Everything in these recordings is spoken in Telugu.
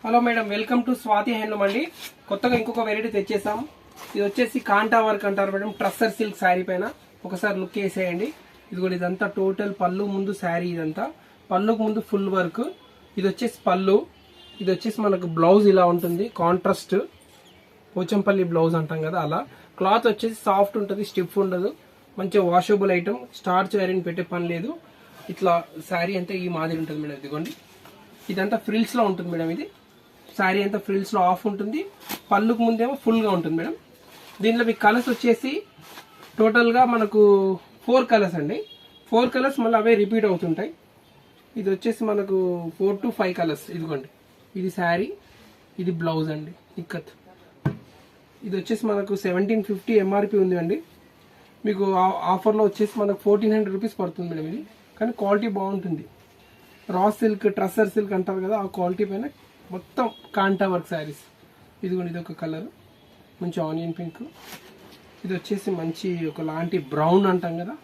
Hello madam, welcome to Swathi handloom అండి. కొత్తగా ఇంకొక వెరైటీ తెచ్చేసాం. ఇది వచ్చేసి కాంటా వర్క్ అంటారు మేడం. ట్రస్సర్ సిల్క్ శారీ పైన ఒకసారి లుక్ వేసేయండి. ఇది కూడా ఇదంతా టోటల్ పళ్ళు ముందు శారీ, ఇదంతా పళ్ళుకు ముందు ఫుల్ వర్క్. ఇది వచ్చేసి పళ్ళు, ఇది వచ్చేసి మనకు బ్లౌజ్ ఇలా ఉంటుంది. కాంట్రాస్ట్ పోచంపల్లి బ్లౌజ్ అంటాం కదా అలా. క్లాత్ వచ్చేసి సాఫ్ట్ ఉంటుంది, స్టిఫ్ ఉండదు. మంచిగా వాషబుల్ ఐటమ్, స్టార్చ్ ఐరన్ పెట్టే పని లేదు. ఇట్లా శారీ అంతా ఈ మాదిరి ఉంటుంది మేడం. ఇదిగోండి, ఇదంతా ఫ్రిల్స్ లో ఉంటుంది మేడం. ఇది శారీ అంతా ఫ్రిల్స్ లో ఆఫ్ ఉంటుంది. పళ్ళుకు ముందేమో ఫుల్ గా ఉంటుంది మేడం. దీనిలో మీ కలర్స్ వచ్చేసి టోటల్ గా మనకు 4 కలర్స్ అండి. 4 కలర్స్ మళ్ళీ అవే రిపీట్ అవుతుంటాయి. ఇది వచ్చేసి మనకు 4 to 5 కలర్స్. ఇదిగోండి, ఇది శారీ, ఇది బ్లౌజ్ అండి. ఇక్కత్ ఇది వచ్చేసి మనకు 1750 ఎంఆర్పి ఉంది అండి. మీకు ఆఫర్లో వచ్చేసి మనకు 1400 రూపీస్ పడుతుంది మేడం. ఇది కానీ క్వాలిటీ బాగుంటుంది. రా సిల్క్, ట్రస్సర్ సిల్క్ అంటారు కదా, ఆ క్వాలిటీ పైన మొత్తం కాంటా వర్క్ శారీస్. ఇదిగోండి, ఇది ఒక కలర్, మంచి ఆనియన్ పింక్. ఇది వచ్చేసి మంచి ఒకలాంటి బ్రౌన్ అంటాం కదా,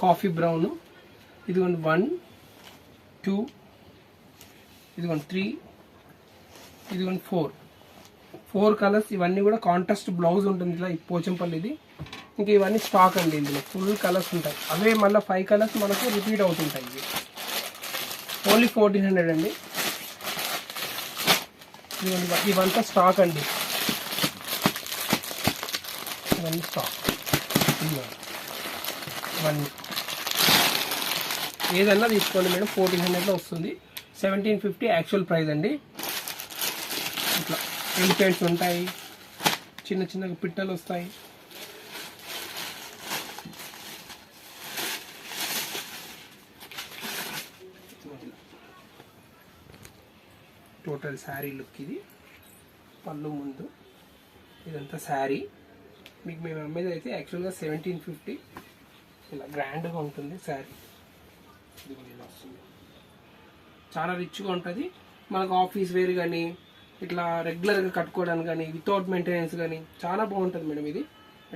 కాఫీ బ్రౌన్. ఇదిగోండి 1 2, ఇదిగోండి 3, ఇదిగోండి 4 కలర్స్. ఇవన్నీ కూడా కాంట్రాస్ట్ బ్లౌజ్ ఉంటుంది ఇలా పోచంపల్లిది. ఇంకా ఇవన్నీ స్టాక్ అండి. ఇందులో ఫుల్ కలర్స్ ఉంటాయి. అవే మళ్ళీ 5 కలర్స్ మనకు రిపీట్ అవుతుంటాయి. ఇవి ఓన్లీ 1400 అండి. ఇవంతా స్టాక్ అండి, ఇవన్నీ స్టాక్. ఇవన్నీ ఏదన్నా తీసుకోండి మేడం, 1400లో వస్తుంది. 1750 యాక్చువల్ ప్రైస్ అండి. ఇట్లా ఎలిఫెంట్స్ ఉంటాయి, చిన్న చిన్నగా పిట్టలు వస్తాయి. టోటల్ శారీ లుక్ ఇది. పళ్ళు ముందు ఇదంతా శారీ. మీకు మేము అమ్మేది అయితే యాక్చువల్గా 1750. ఇలా గ్రాండ్గా ఉంటుంది శారీ. ఇది ఇలా వస్తుంది, చాలా రిచ్గా ఉంటుంది. మనకు ఆఫీస్ వేర్ కానీ ఇట్లా రెగ్యులర్గా కట్టుకోవడానికి కానీ వితౌట్ మెయింటెనెన్స్ కానీ చాలా బాగుంటుంది మేడం. ఇది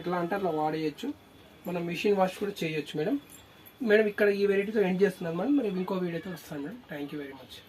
ఎట్లా అంటే అట్లా వాడేయచ్చు. మనం మిషన్ వాష్ కూడా చేయొచ్చు మేడం. ఇక్కడ ఈ వెరైటీతో ఎండ్ చేస్తున్నాం మేడం. మరి ఇంకో వీడియోతో వస్తాను madam. Thank you very much.